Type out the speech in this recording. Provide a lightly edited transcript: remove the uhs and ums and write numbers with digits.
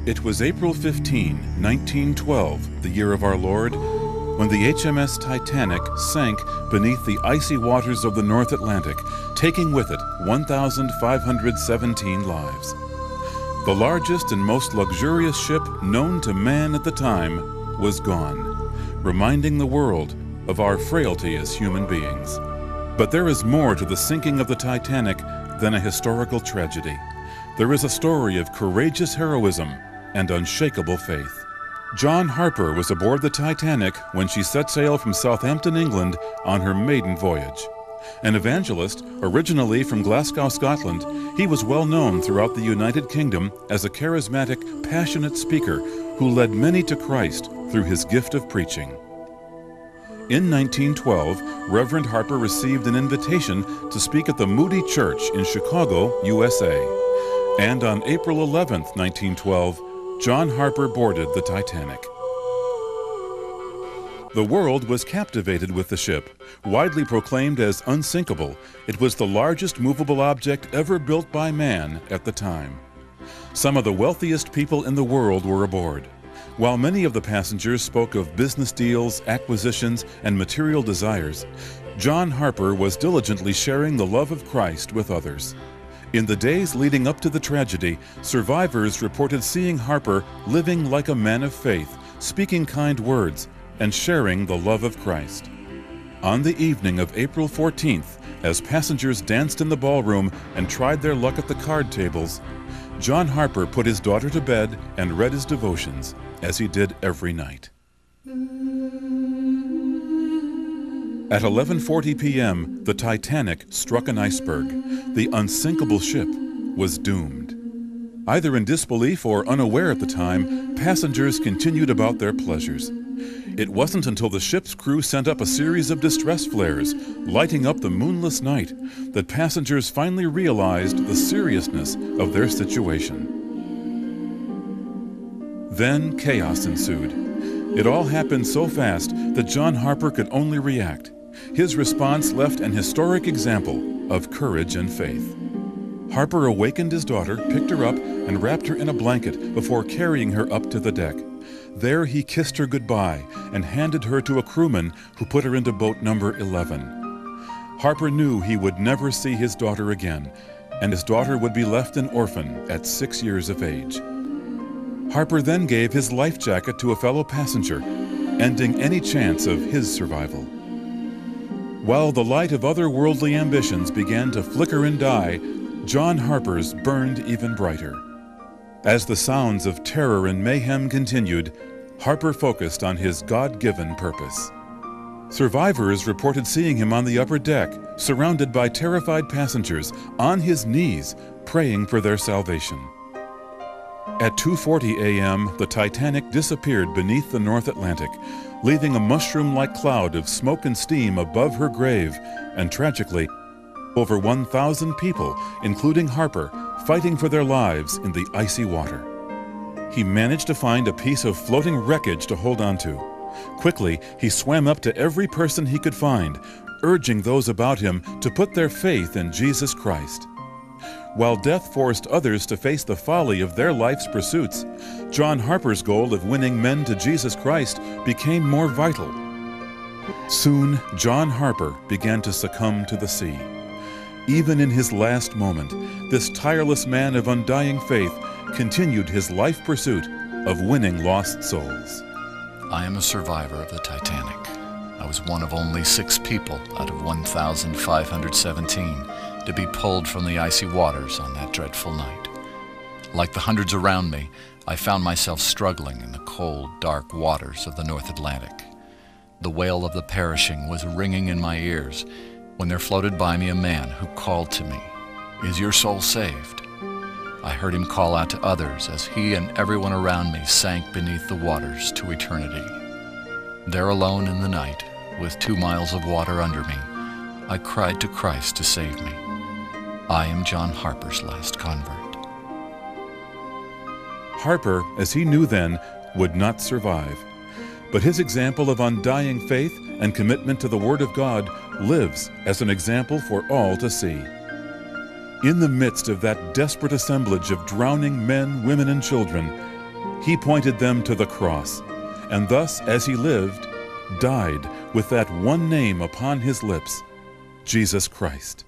It was April 15, 1912, the year of our Lord, when the HMS Titanic sank beneath the icy waters of the North Atlantic, taking with it 1,517 lives. The largest and most luxurious ship known to man at the time was gone, reminding the world of our frailty as human beings. But there is more to the sinking of the Titanic than a historical tragedy. There is a story of courageous heroism and unshakable faith. John Harper was aboard the Titanic when she set sail from Southampton, England, on her maiden voyage. An evangelist, originally from Glasgow, Scotland, he was well known throughout the United Kingdom as a charismatic, passionate speaker who led many to Christ through his gift of preaching. In 1912, Reverend Harper received an invitation to speak at the Moody Church in Chicago, USA. And on April 11, 1912, John Harper boarded the Titanic. The world was captivated with the ship. Widely proclaimed as unsinkable, it was the largest movable object ever built by man at the time. Some of the wealthiest people in the world were aboard. While many of the passengers spoke of business deals, acquisitions, and material desires, John Harper was diligently sharing the love of Christ with others. In the days leading up to the tragedy, survivors reported seeing Harper living like a man of faith, speaking kind words, and sharing the love of Christ. On the evening of April 14th, as passengers danced in the ballroom and tried their luck at the card tables, John Harper put his daughter to bed and read his devotions, as he did every night. At 11:40 p.m., the Titanic struck an iceberg. The unsinkable ship was doomed. Either in disbelief or unaware at the time, passengers continued about their pleasures. It wasn't until the ship's crew sent up a series of distress flares, lighting up the moonless night, that passengers finally realized the seriousness of their situation. Then chaos ensued. It all happened so fast that John Harper could only react. His response left an historic example of courage and faith. Harper awakened his daughter, picked her up, and wrapped her in a blanket before carrying her up to the deck. There he kissed her goodbye and handed her to a crewman who put her into boat number 11. Harper knew he would never see his daughter again, and his daughter would be left an orphan at 6 years of age. Harper then gave his life jacket to a fellow passenger, ending any chance of his survival. While the light of other worldly ambitions began to flicker and die, John Harper's burned even brighter. As the sounds of terror and mayhem continued, Harper focused on his God-given purpose. Survivors reported seeing him on the upper deck, surrounded by terrified passengers, on his knees, praying for their salvation. At 2:40 a.m., the Titanic disappeared beneath the North Atlantic, leaving a mushroom-like cloud of smoke and steam above her grave, and tragically, over 1,000 people, including Harper, fighting for their lives in the icy water. He managed to find a piece of floating wreckage to hold on to. Quickly, he swam up to every person he could find, urging those about him to put their faith in Jesus Christ. While death forced others to face the folly of their life's pursuits, John Harper's goal of winning men to Jesus Christ became more vital. Soon, John Harper began to succumb to the sea. Even in his last moment, this tireless man of undying faith continued his life pursuit of winning lost souls. I am a survivor of the Titanic. I was one of only 6 people out of 1,517 to be pulled from the icy waters on that dreadful night. Like the hundreds around me, I found myself struggling in the cold, dark waters of the North Atlantic. The wail of the perishing was ringing in my ears when there floated by me a man who called to me, "Is your soul saved?" I heard him call out to others as he and everyone around me sank beneath the waters to eternity. There alone in the night, with 2 miles of water under me, I cried to Christ to save me. I am John Harper's last convert. Harper, as he knew then, would not survive. But his example of undying faith and commitment to the Word of God lives as an example for all to see. In the midst of that desperate assemblage of drowning men, women, and children, He pointed them to the cross, and thus, as he lived, died with that one name upon his lips, Jesus Christ.